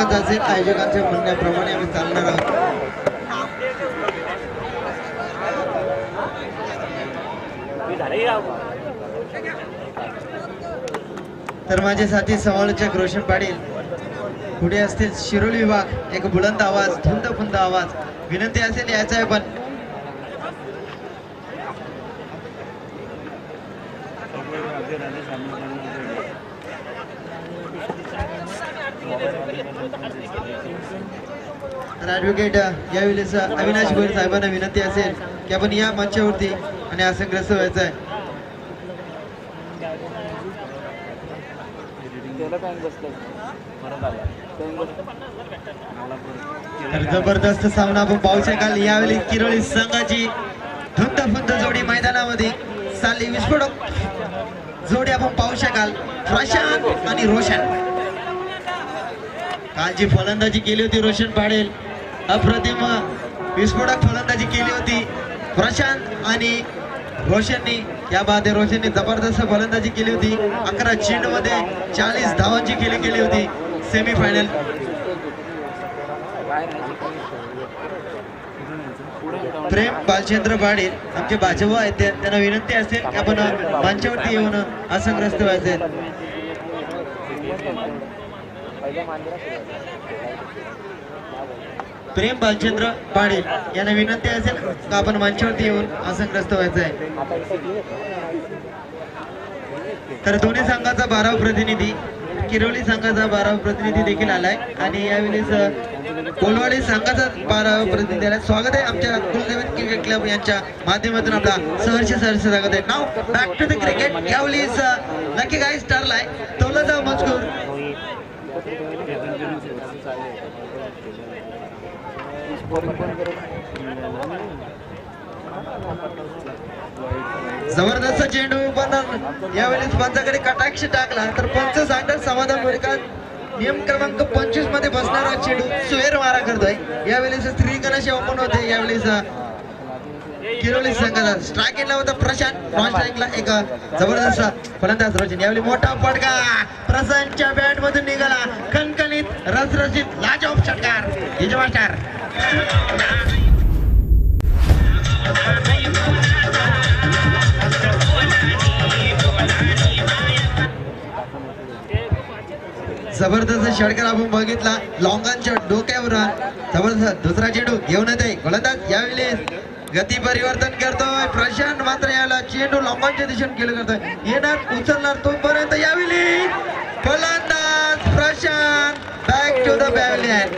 एकच असेल, आयोजकांच्या म्हणण्याप्रमाणे आम्ही चालणार आहोत. तर माझे साथी समालोचक रोशन पाटील पुढे असतील. शिरोली विभाग एक बुलंद आवाज, धुंद फुंद आवाज, विनंती असेल यायचं आहे पण ॲडव्होकेट यावेळेस अविनाश गोयल साहेबांना विनंती असेल की आपण या मंचावरती आणि आसनग्रस्त व्हायचं आहे. तर जबरदस्त सामना आपण पाहू शकाल. यावेळी किरोळी संघाची धुंद फुंद जोडी मैदानामध्ये चालली. विस्फोटक जोडी आपण पाहू शकाल, प्रशांत आणि रोशन. कालची फलंदाजी केली होती रोशन पाटील, अप्रतिम विस्फोटक फलंदाजी केली होती प्रशांत आणि रोशननी. या बाद रोशनने जबरदस्त फलंदाजी केली होती. 11 चेंडूमध्ये 40 धावांची केली होती सेमीफायनल. प्रेम बालचंद्र पाटील आमचे बाजू आहेत, त्यांना विनंती असेल की आपण मंचावरती येऊन आसनग्रस्त व्हायचे. प्रेम बालचंद्र पाटील यांना विनंती असेल का आपण मंचावरती येऊन आसनग्रस्त व्हायचं आहे. तर दोन्ही संघाचा 12वा प्रतिनिधी, किरोली संघाचा 12वा प्रतिनिधी देखील आलाय आणि यावेळेस कोलवाडी संघाचा 12वा प्रतिनिधी आलाय. स्वागत आहे आमच्या कुलदेव क्रिकेट क्लब यांच्या माध्यमातून. आपला सहर्ष स्वागत आहे. नाव बॅक टू द क्रिकेट. यावेळेस नक्की काय ठरलाय तोलाचा मजकूर. जबरदस्त चेंडू पण यावेळेस पंचाकडे कटाक्ष टाकला तर पंच सांगतात समाधान वर्गात नियम क्रमांक 25 मध्ये बसणारा चेंडू सुहेर मारा करतोय. यावेळेस स्त्रीगणाशी ओपन होते. यावेळेस किरोली संघाचा स्ट्राईक ला होता प्रशांत, नॉन स्ट्राईकला एक जबरदस्त फलंदाज रोशन. यावेळी मोठा फटका प्रशांतच्या बॅट मधून निघाला. कणकणीत रसरशीत लाजवाब षटकार यजमानकार. जबरदस्त षटकार आपण बघितला लॉंगांच्या डोक्यावर. जबरदस्त दुसरा चेंडू घेऊन येते गोलंदाज. यावेळी गती परिवर्तन करतोय प्रशांत, मात्र याला चेंडू लॉंगांच्या दिशेने केलं करतोय. येणार उचलणार तोपर्यंत यावेळी फलंदाज Prashant back to the pavilion.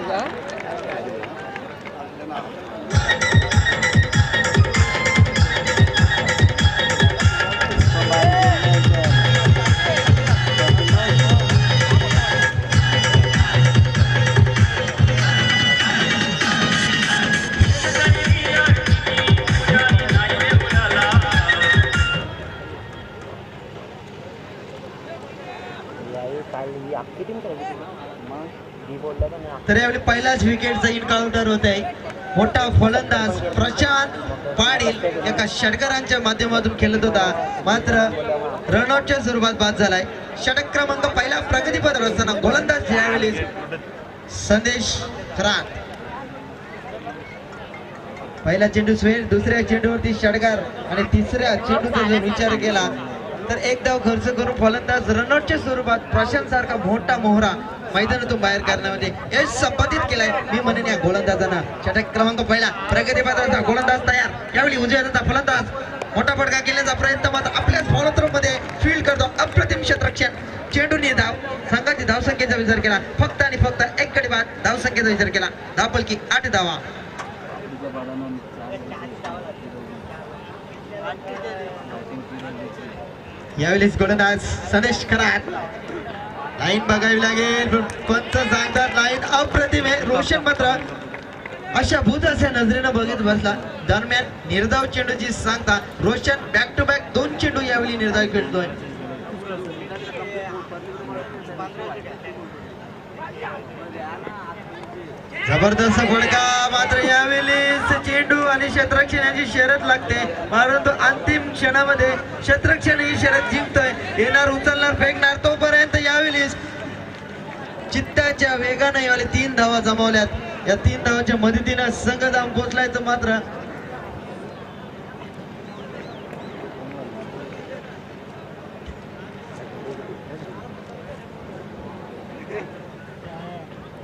तर यावेळी पहिलाच विकेटचा इन्काउंटर होत आहे. मोठा फलंदाज प्रशांत पाटील एका षटकारांच्या माध्यमातून खेळत होता, मात्र रनआउटच्या स्वरूपात बाद झालाय. षटक क्रमांक पहिला प्रगतीपथावर असताना गोलंदाज यावेळी संदेश खरात. पहिला चेंडू स्वेर, दुसऱ्या चेंडूवरती षटकार आणि तिसऱ्या चेंडूचा जर विचार केला तर एक धाव खर्च करून फलंदाज रनआउटच्या स्वरूपात प्रशांत सारखा मोठा मोहरा मैदानातून बाहेर करण्यामध्ये यश संपादित केलाय. मी म्हणेन या गोलंदाजांना. षटक क्रमांक पहिला प्रगतीपथाचा गोलंदाज तयार. यावेळी उजव्या हाताचा फलंदाज मोठा फटका केल्याचा प्रयत्न मात्र आपल्याच फॉलोथ्रो मध्ये फील्ड करतो. अप्रतिम क्षेत्ररक्षण. चेंडूने धाव संघाची धावसंख्येचा विचार केला, फक्त आणि फक्त एक गडी बाद धावसंख्येचा विचार केला. धावपलकी 8 धावा. यावेळेस गोलंदाज संदेश खरात. लाईन बघावी लागेल, पंच सांगतात लाईन अप्रतिम आहे. रोशन मात्र अशा भूत अशा नजरेनं बघित बसला. दरम्यान निर्धाव चेंडूची सांगता रोशन बॅक टू बॅक 2 चेंडू यावेळी निर्धाव खेळतोय. जबरदस्त फटका, मात्र यावेळी चेंडू आणि क्षेत्ररक्षण यांची शर्यत लागते, परंतु अंतिम क्षणामध्ये क्षेत्ररक्षण ही शर्यत जिंकतोय. येणार, उचलणार, फेकणार तोपर्यंत यावेळी चित्ताच्या वेगाने यावेळी 3 धावा जमावल्यात. या 3 धावांच्या मदतीनं संघ जाऊन पोहोचलाय. तर मात्र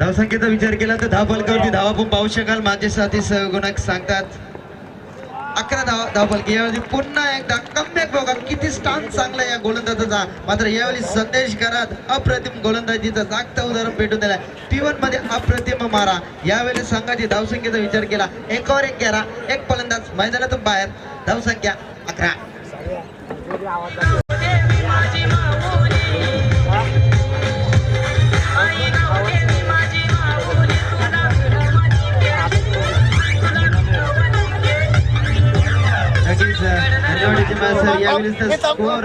धावसंख्येचा विचार केला तर धावफलकावरती धावा पण पाहू शकाल. माझे साथी सहगुणक सांगतात 11 धावफलके. यावेळी पुन्हा एकदा कमबॅक बघा किती स्टान्स चांगला या गोलंदाजाचा. मात्र यावेळी संदेश करात अप्रतिम गोलंदाजीचा जागता उदाहरण भेटून दिलाय. P1 मध्ये अप्रतिम मारा. यावेळी संघाची धावसंख्येचा विचार केला 1 वर 1 11. एक फलंदाज मैदानातून बाहेर. धावसंख्या 11. स्कोर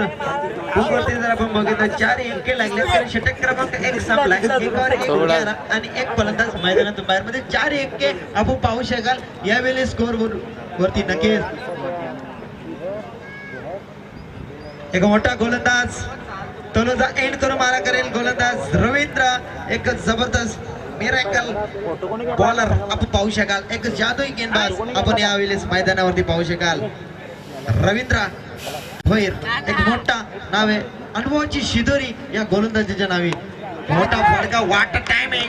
जर आपण बघितलं 4 लागले तर षटक क्रमांक 1 संपला. 1 वर 1 11 आणि एक फलंदाज मैदानातून बाहेर मध्ये 4 आपण पाहू शकाल. यावेळी स्कोर वरती नक्कीच एक मोठा गोलंदाज तोलोचा एंड करून मारा करेल गोलंदाज रवींद्र. एक जबरदस्त मिराकल बॉलर आपण पाहू शकाल. एक जादुई गेंदबाज आपण यावेळी मैदानावरती पाहू शकाल. रवींद्र भैर एक मोठा नाव आहे. अनुभवाची शिदोरी या गोलंदाजीच्या नावी. मोठा फडका वाट टाइम आहे.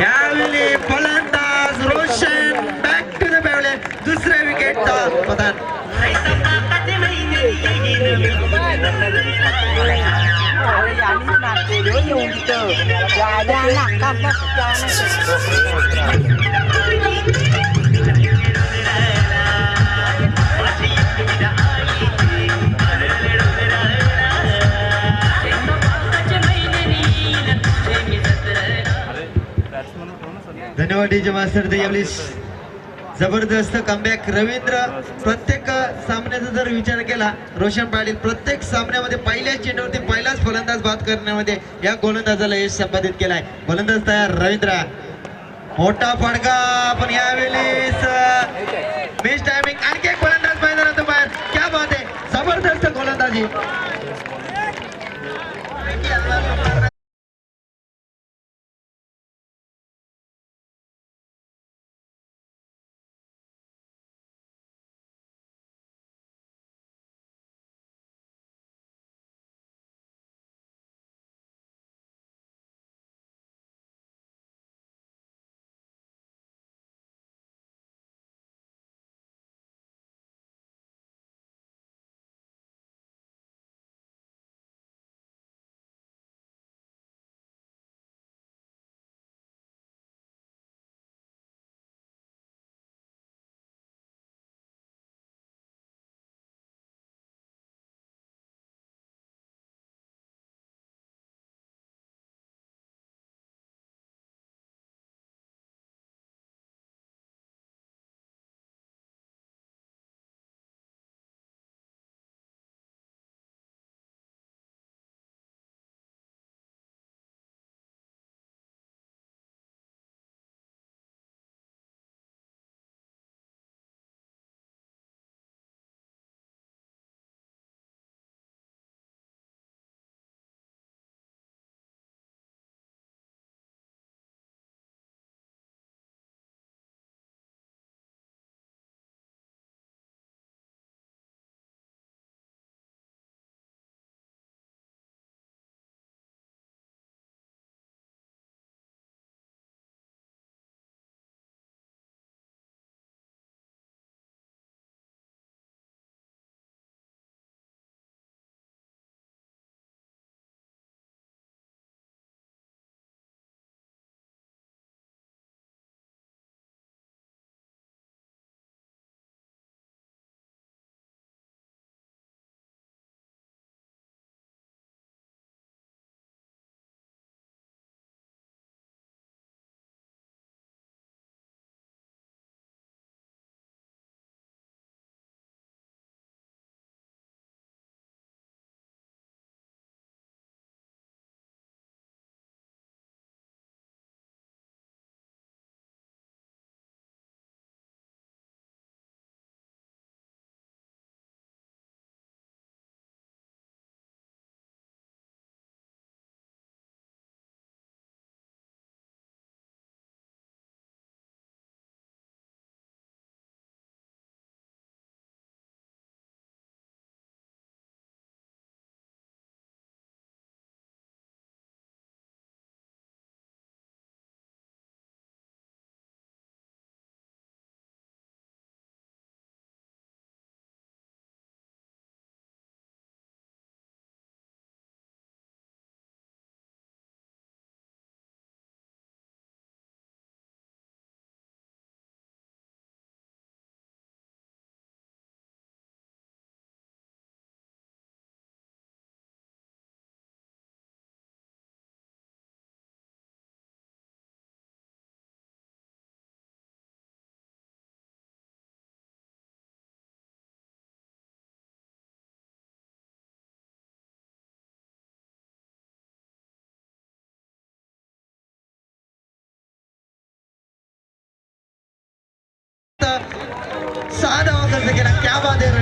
यावेळी फलंदाज रोशन बॅक टू द बॅवलेट. दुसऱ्या विकेटचा पतन. धन्यवाद डीजे मास्टर. यावेळी जबरदस्त कमबॅक रवींद्र. प्रत्येक सामन्याचा जर विचार केला रोशन पाटील प्रत्येक सामन्यामध्ये पहिल्याच चेंडूवरती पहिलाच फलंदाज बाद करण्यामध्ये या गोलंदाजाला यश संपादित केलाय. गोलंदाज तयार रवींद्र. मोठा फडका आपण यावेळी मिस टायमिंग. आणखी एक फलंदाज मैदानातून बाहेर. क्या बात आहे. जबरदस्त गोलंदाजी. खर्च केला, क्या बात आहे.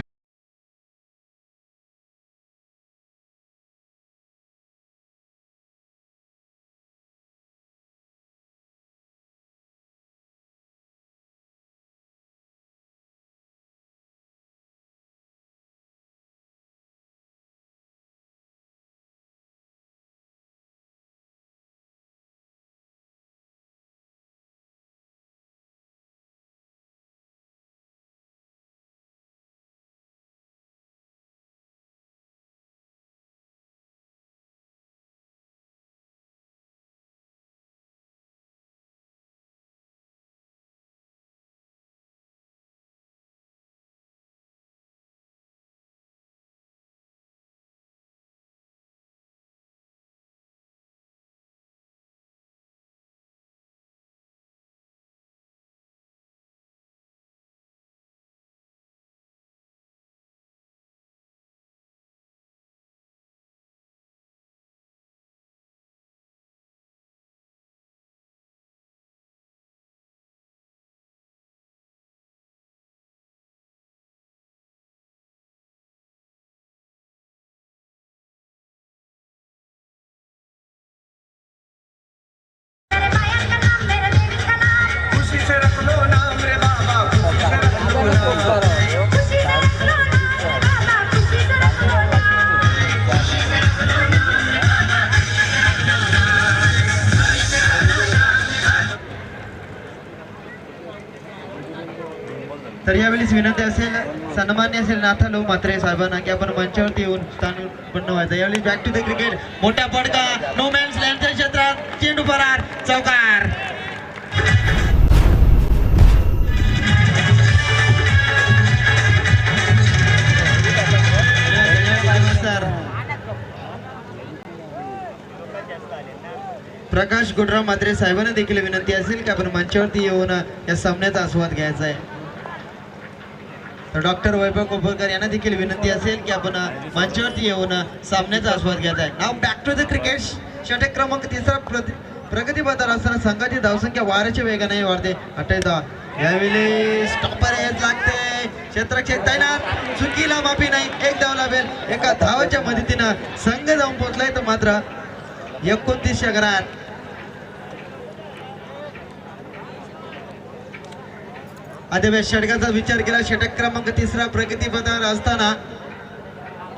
तर यावेळेस विनंती असेल, सन्मान्य असेल नाथालो म्हात्रे साहेबांना की आपण मंचावरती येऊन स्थान उत्पन्न व्हायचं. यावेळी बॅक टू द क्रिकेट, मोठा फटका, नो मॅन्स लँडच्या क्षेत्रात चेंडू परार, चौकार. प्रकाश गुडराव म्हात्रे साहेबांना देखील विनंती असेल की आपण मंचावरती येऊन या सामन्याचा आस्वाद घ्यायचा आहे. तर डॉक्टर वैभव कोपरकर यांना देखील विनंती असेल की आपण मंचावरती येऊन सामन्याचा आस्वाद घ्यायचा आहे. नाव बॅक टू द क्रिकेट, षटक क्रमांक 3 प्रगतीपथावर असताना संघाची धावसंख्या वाऱ्याच्या वेगाने वाढते. 28 धावा. यावेळी स्टॉपर हेच लागते, क्षेत्रक्षेत्र तैनात, चुकीला माफी नाही. एक धाव लाभेल. एका धावाच्या मदतीनं संघ जाऊन पोहोचलाय तर मात्र 29 षटकात. आधीव्या षटकाचा विचार केला. षटक क्रमांक 3 प्रगतीपथावर असताना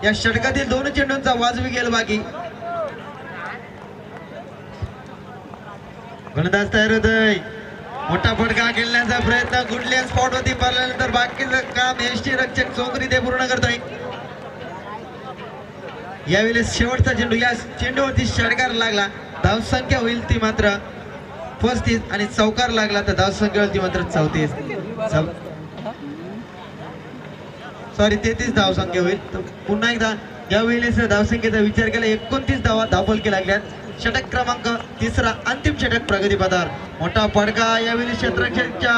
या षटकातील 2 चेंडूंचा वाजवी गेल बाकी. गोलंदाज तयार होतोय. मोठा फटका खेळण्याचा प्रयत्न, गुडल्या स्पॉट वरती पडल्यानंतर बाकीचं काम यष्टीरक्षक चोंगरी ते पूर्ण करतोय. यावेळी शेवटचा चेंडू, या चेंडूवरती षटकार लागला, धावसंख्या होईल ती मात्र 35 आणि चौकार लागला तर धावसंख्या होईल ती मात्र 34. सॉरी 33 धावसंख्या होईल. पुन्हा एकदा यावेळी धावसंख्येचा विचार केला. 29 धावफलके लागल्यात. षटक क्रमांक 3 अंतिम षटक प्रगतीपथावर. मोठा फटका, यावेळी क्षेत्ररक्षणच्या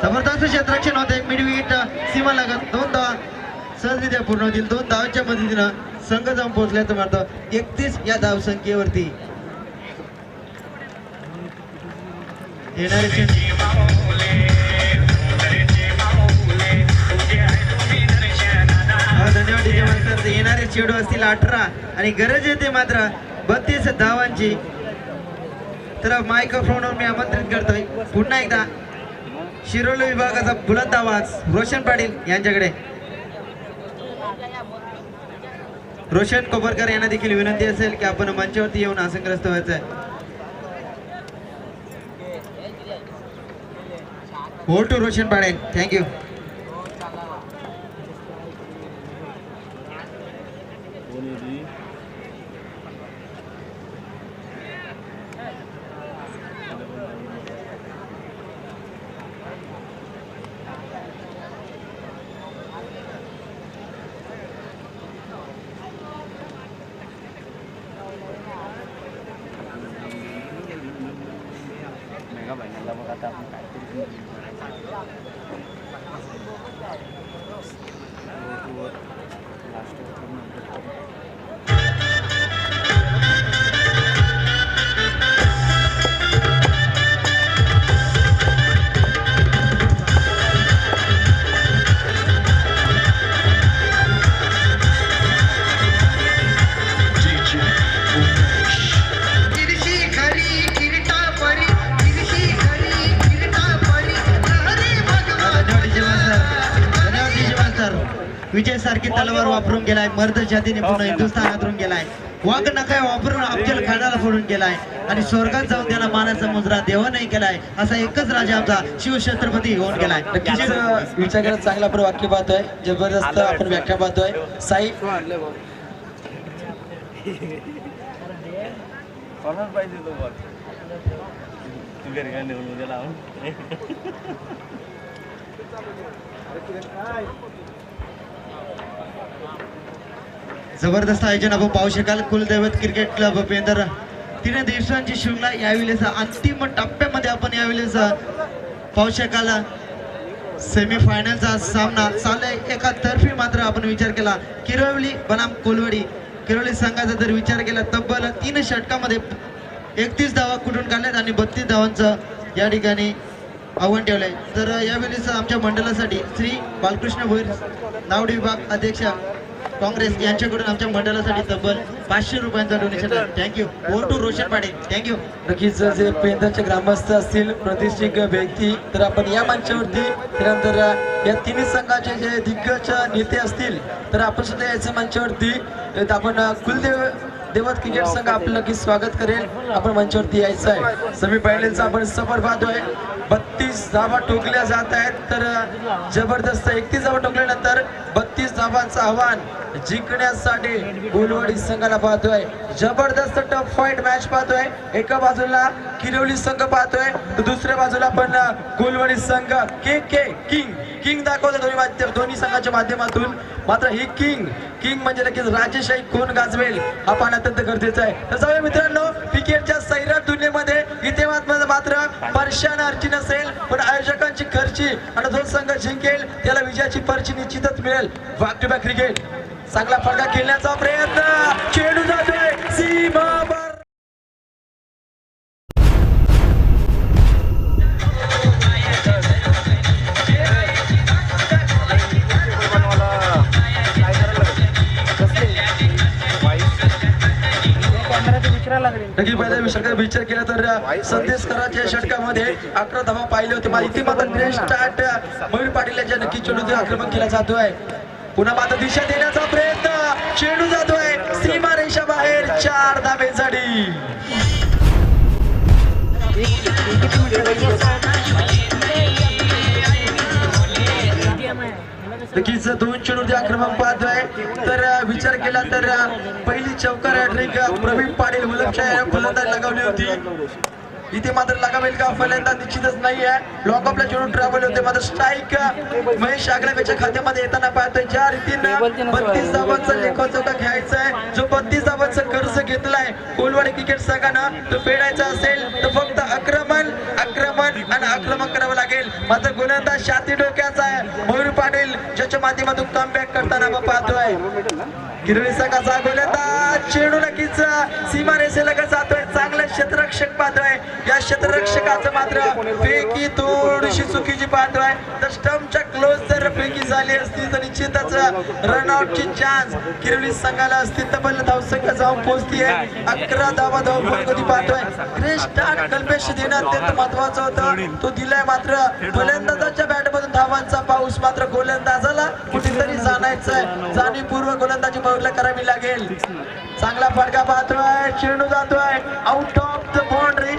जबरदस्त क्षेत्ररक्षण होते. मिडविकेट सीमा लागत 2 धावा सहजरित्या पूर्ण होतील. 2 धावांच्या मदतीनं संघ जाऊन पोहोचल्याचं मात्र 31 या धावसंख्येवरती. येणारे धन्यवाद. येणारे चेंडू असतील 18 आणि गरज येते मात्र 32 धावांची. तर मायक्रोफोनवर मी आमंत्रित करतोय पुन्हा एकदा शिरोली विभागाचा बुलंद आवाज रोशन पाटील यांच्याकडे. रोशन कोपरकर यांना देखील विनंती असेल की आपण मंचावरती येऊन आसनग्रस्त व्हायचं आहे. हो टू रोशन पाटील, थँक्यू. विजय सारखी तलवार वापरून गेलाय, मर्द जातीने पूर्ण हिंदुस्थान हादरून गेलाय, वाघ नखाय वापरून अफजल खानाला फोडून गेलाय आणि स्वर्गात जाऊन त्याला मानाचा मुजरा देवानही केलाय. असा एकच राजा आमचा शिवछत्रपती होऊन गेलाय. विचार करत चांगला आपण वाक्य पाहतोय, जबरदस्त आपण व्याख्या पाहतोय. साई जबरदस्त आयोजन आपण पाहू शकाल. कुलदैवत क्रिकेट क्लब पेंदर 3 दिवसांची शृंखला यावेळेस अंतिम टप्प्यामध्ये आपण यावेळेस पाहू शकाल. सेमीफायनलचा सामना चाललाय एका तर्फी. मात्र आपण विचार केला किरवली बनाम कोलवडी किरवली संघाचा जर विचार केला तब्बल 3 षटकामध्ये 31 धावा कुठून काढल्यात आणि 32 धावांचं या ठिकाणी आव्हान ठेवलंय. तर यावेळेस आमच्या मंडळासाठी श्री बालकृष्ण भोईर नावडी विभाग अध्यक्ष काँग्रेस यांच्याकडून आमच्या मंडळासाठी तब्बल 500 रुपयांचा डोनेशन आहे. Thank you. Over to Roshan Patil. Thank you. नक्कीच जे पेंदरचे ग्रामस्थ असतील, प्रतिष्ठित व्यक्ती, तर आपण या मंचावरती त्यानंतर या तिन्ही संघाचे जे दिग्गज नेते असतील तर आपण सुद्धा याच्या मंचावरती आपण देवत क्रिकेट संघ आपलं नक्की स्वागत करेल. आपण मंचावरती यायचं आहे. सेमीफायनलचा आपण सफर पाहतोय. 32 धावा ठोकल्या जात आहेत. तर जबरदस्त 31 धावा ठोकल्यानंतर 32 धावांचं आव्हान जिंकण्यासाठी कोलवाडी संघाला पाहतोय. जबरदस्त टफ फाईट मॅच पाहतोय. एका बाजूला किरवली संघ पाहतोय तर दुसऱ्या बाजूला आपण कोलवाडी संघ किंग दाखवतो दोन्ही संघाच्या माध्यमातून. मात्र ही किंग म्हणजे नक्कीच राजेशाही कोण गाजवेल हा पाहणं अत्यंत गरजेचं आहे. तर जाऊया मित्रांनो, क्रिकेटच्या सैराट दुनियेमध्ये इथे मात्र परशान अर्ची नसेल, पण आयोजकांची खर्ची आणि जो संघ जिंकेल त्याला विजयाची पर्ची निश्चितच मिळेल. Back to back cricket. चांगला फटका खेळण्याचा प्रयत्न, चेंडू जातोय सीमावर. नक्की पहिल्या विचार केला तर संदेश कराच्या षटकामध्ये 11 धावा पाहिले होते. इथे मात्र ग्रेट स्टार्ट मयूर पाटील यांच्या नक्की चेंडू आक्रमण केला जातोय. पुन्हा मात्र दिशा देण्याचा प्रयत्न, चेंडू जातोय सीमा रेषा बाहेर. 4 धावेसाठी नक्कीच 2 चेंडूवरती आक्रमण पाहतोय. तर विचार केला तर पहिली चौकार हॅट्रिक प्रवीण पाटील मुलमच्या फलंदाज लगावली होती. इथे मात्र लगावेल का फलंदाज निश्चितच नाही आहे. लॉकअपला चेंडू ट्रॅव्हल होते. मात्र स्ट्राईक महेश आगळावेच्या खात्यामध्ये येताना पाहतोय. ज्या रीतीनं 32 धावांचा लेखाजोखा घ्यायचा आहे, जो 32 धावांचा कर्ज घेतलाय कोलवाडी क्रिकेट संघानं, तो फेडायचा असेल तर फक्त आक्रमण आणि आक्रमण करावं लागेल. मात्र गोलंदाज छाती डोक्याचा आहे मयूर पाटील, ज्याच्या माध्यमातून कमबॅक करताना आपण पाहतोय. किरवली संघाचा गोलंदाज चेंडू नक्कीच सीमा रेषेलगत जातोय. चांगलं क्षेत्ररक्षक पाहतोय. या क्षेत्ररक्षकाचं मात्र फेकी थोडीशी चुकीची पाहतोय. तर स्टंपच्या क्लोज जर फेकी झाली असती तर निश्चितच रनआउटची चान्स किरवली संघाला असती. तब्बल धावसंख्या जाऊन पोहोचतीये 11 धावा धावफलक पाहतोय. ग्रेट स्टार्ट कल्पेश देणं अत्यंत महत्वाचं होतं, तो दिलाय. मात्र गोलंदाजाच्या बॅटमधून धावांचा पाऊस मात्र गोलंदाजाला कुठेतरी जाणायचंय. जाणीवपूर्वक गोलंदाजी करावी लागेल. चांगला फटका पाहतोय, चेंडू जातोय आउट ऑफ द बाउंड्री.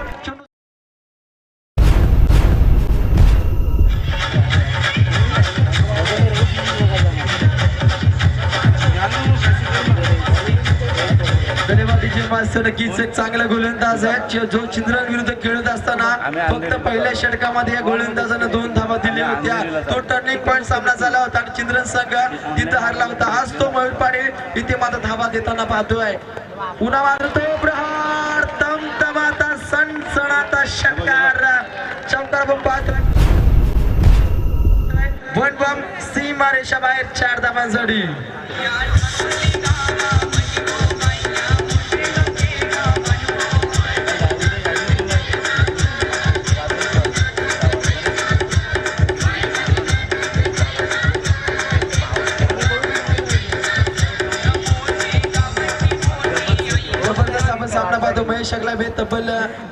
नक्कीच एक चांगला गोलंदाज आहे, जो चिंद्रन विरुद्ध खेळत असताना फक्त पहिल्या षटकामध्ये या गोलंदाजानं 2 धावा दिल्या होत्या. तो टर्निंग पॉईंट सामना झाला होता आणि चिंद्रन संघ तिथं हारला होता. आज तो मयूर पाटील इथे मात्र धावा देताना पाहतोय. पुन्हा मात्र तो प्रहार, तमतमाता सणसणाचा षटकार, चौकार पाहतोय. वन बम सीमा रेषा बाहेर 4 धावांसाठी. सामना पाहतो महेश आगलावे तब्बल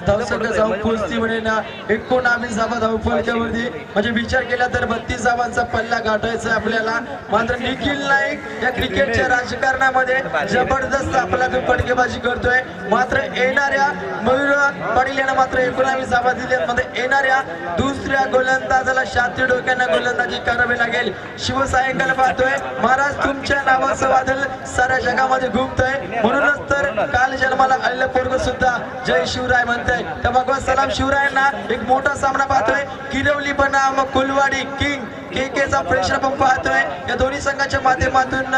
धावसंख्या जाऊन पोहोचती म्हणे ना 19 धावा धावफलकावरती. म्हणजे विचार केला तर 32 धावांचा पल्ला गाठायचा आहे आपल्याला. मात्र निखिल नाईक या क्रिकेटच्या राजकारणामध्ये जबरदस्त आपला फटकेबाजी करतोय. मात्र येणाऱ्या मयूर पाटील यांना मात्र 19 धावा दिल्या. मध्ये येणाऱ्या दुसऱ्या गोलंदाजाला 86 डोक्यांना गोलंदाजी करावी लागेल. शिवसायंकाल पाहतोय महाराज तुमच्या नावाचं वादळ साऱ्या जगामध्ये घुमतंय. म्हणूनच तर काल जन्माला आलेलं पोरग सुद्धा जय शिवराय म्हणतंय. तर भगवान सलाम शिवरायांना. एक मोठा सामना पाहतोय किरवली बनाम कुलवाडी किंग केकेचा प्रेशर पंप पाहतोय. या दोन्ही संघाच्या माध्यमातून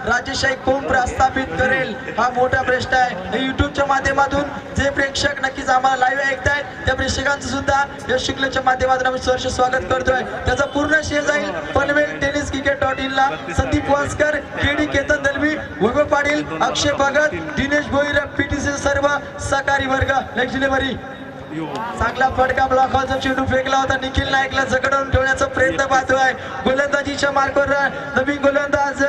राजेशाही कोण प्रस्थापित करेल हा मोठा प्रश्न आहे. युट्यूबच्या माध्यमातून जे प्रेक्षक नक्कीच आम्हाला लाईव्ह ऐकतायत त्या प्रेक्षकांचं सुद्धा या शुक्लच्या माध्यमातून आम्ही सहर्ष स्वागत करतोय. त्याचा पूर्ण श्रेय जाईल पनवेल टेनिस क्रिकेट.in ला. संदीप वासकर, केडी केतन दलवी, वैभव पाटील, अक्षय भगत, दिनेश भोईर, पीटीसी सर्व सहकारी वर्ग. नेक्स्ट डिलिव्हरी चांगला फटका ब्लॉकचा चेंडू फेकला होता. निखिल नाईकला जगडून ठेवण्याचा प्रयत्न पाहतोय. गोलंदाजीच्या मार्गावर नवीन गोलंदाज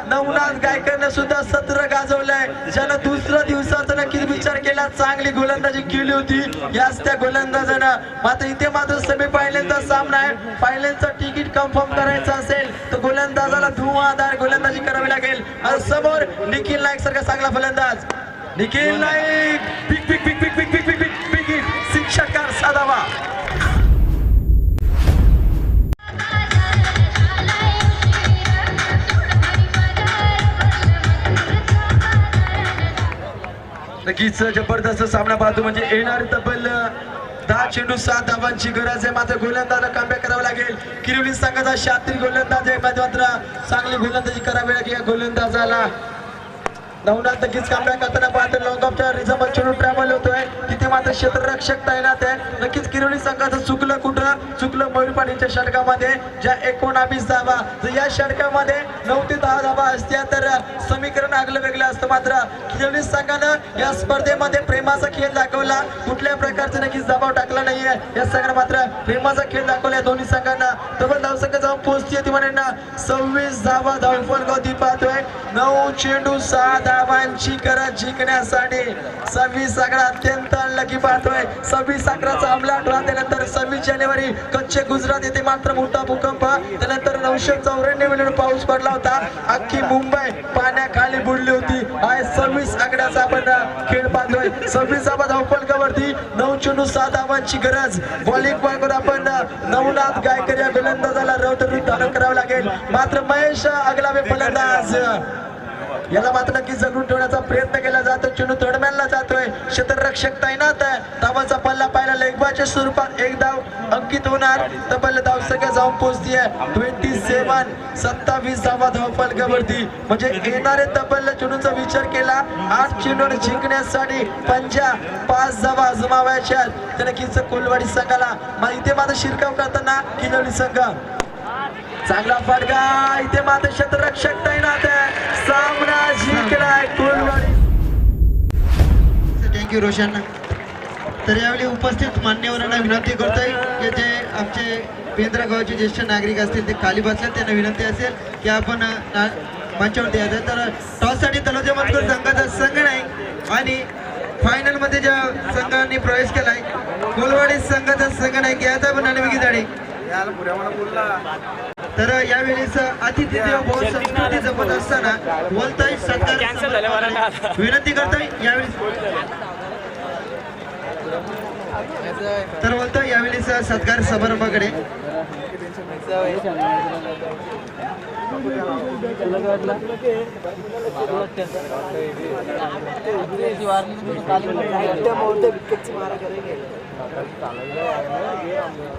नवनाथ गायकरने सुद्धा सत्र गाजवलंय. ज्यानं दुसऱ्या दिवसाचा नक्कीच विचार केला. चांगली गोलंदाजी केली होती याच त्या गोलंदाजानं. मात्र इथे मात्र सेमी फायनलचा सामना आहे. फायनलचं तिकीट कन्फर्म करायचं असेल तर गोलंदाजाला धुवाधार गोलंदाजी करावी लागेल. समोर निखिल नाईक सारखा चांगला फलंदाज. निखिल नाईक पिक पिक पिक पिक पिक पिक पिक पिक पिक शिक्षकार साधावा. नक्कीच जबरदस्त सामना पाहतो. म्हणजे येणारे तब्बल 10 चेंडू 7 धावांची गरज आहे. मात्र गोलंदाजाला कमबॅक करावं लागेल. किरवली संघाचा 76 गोलंदाज आहे. मात्र चांगली गोलंदाजी करावी लागेल या गोलंदाजाला. नवनाथ नक्कीच कमबॅक करताना पाहतो. लॉंग ऑफच्या रिझर्व्ह चेंडू ट्रॅव्हल होतोय. तिथे मात्र क्षेत्ररक्षक तैनात आहे. नक्कीच किरवली संघाचं चुकलं कुठं चुकलं मयूर पाटीलच्या षटकामध्ये ज्या 19 धावा. जर या षटकामध्ये 9 ते 10 धावा असत्या तर समीकरण आगलं वेगळं असतं. मात्र किरवली संघानं या स्पर्धेमध्ये प्रेमाचा खेळ दाखवला. कुठल्या प्रकारचा नक्कीच दबाव टाकला नाहीये. या संघानं मात्र प्रेमाचा खेळ दाखवला. दोन्ही संघांना तब्बल धावसंख्या जाऊन पोहोचते ती म्हणे ना 26 धावा धावफलकावरती पाहतोय. 9 चेंडू 6 धावांची गरज जिंकण्यासाठी. 26 आकडा अत्यंत लकी पाहतोय. 26-11चा हमला आठवला. त्यानंतर 26 जानेवारी कच्चे गुजरात येथे मात्र मोठा भूकंप. त्यानंतर 994 मिली पाऊस पडला होता. अख्खी मुंबई पाण्याखाली बुडली होती. हा 26 आकड्याचा आपण खेळ पाहतोय. 26 धावा धावफलकावरती 9 चेंडू 7 धावांची गरज. बॉलिंग बॉलवर आपण नवनाथ गायकर या गोलंदाजाला रौद्र धारण करावं लागेल. मात्र महेश अगलावे फलंदाज याला मात्र नक्की जगून ठेवण्याचा प्रयत्न केला जातो. चेंडू तडम्याला जातोय. क्षेत्ररक्षक तैनात आहे. धावांचा पल्ला पाहिला लेगबाच्या स्वरूपात 1 धाव अंकित होणार. तब्बल धावसंख्या जाऊन पोहोचतीये 27 धावा धावफलकावरती. म्हणजे येणारे तब्बल चेंडूचा विचार केला 8 चेंडू जिंकण्यासाठी 5 धावा अजमावायच्या. तर नक्कीच कोलवाडी संघाला इथे मात्र शिरकाव करताना किनवली संघ. चांगला फटका. इथे मात्र क्षेत्ररक्षक तैनात आहे. सामना जिंकलाय कोलवाडी. थँक्यू रोशन. तर यावेळी उपस्थित मान्यवरांना विनंती करतोय की जे आमचे पेंद्रा गावचे ज्येष्ठ नागरिक असतील ते खाली बसले. त्यांना विनंती असेल की आपण मंचावरती यायचं. तर टॉससाठी तलोजा मजकूर संघाचा संघ नाही आणि फायनल मध्ये ज्या संघाने प्रवेश केलाय कोलवाडी संघाचा संघ नाही की आता पण अनविकी जाडे. तर यावेळेस अतिथी देव भाव संस्कृती जपत असताना बोलताय सत्कार विनंती करताय यावेळी. तर बोलतोय यावेळेस सत्कार समारंभाकडे.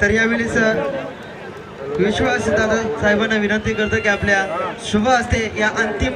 तर यावेळेस विश्वास दादा साहेबांना विनंती करतो की आपल्या शुभ हस्ते या अंतिम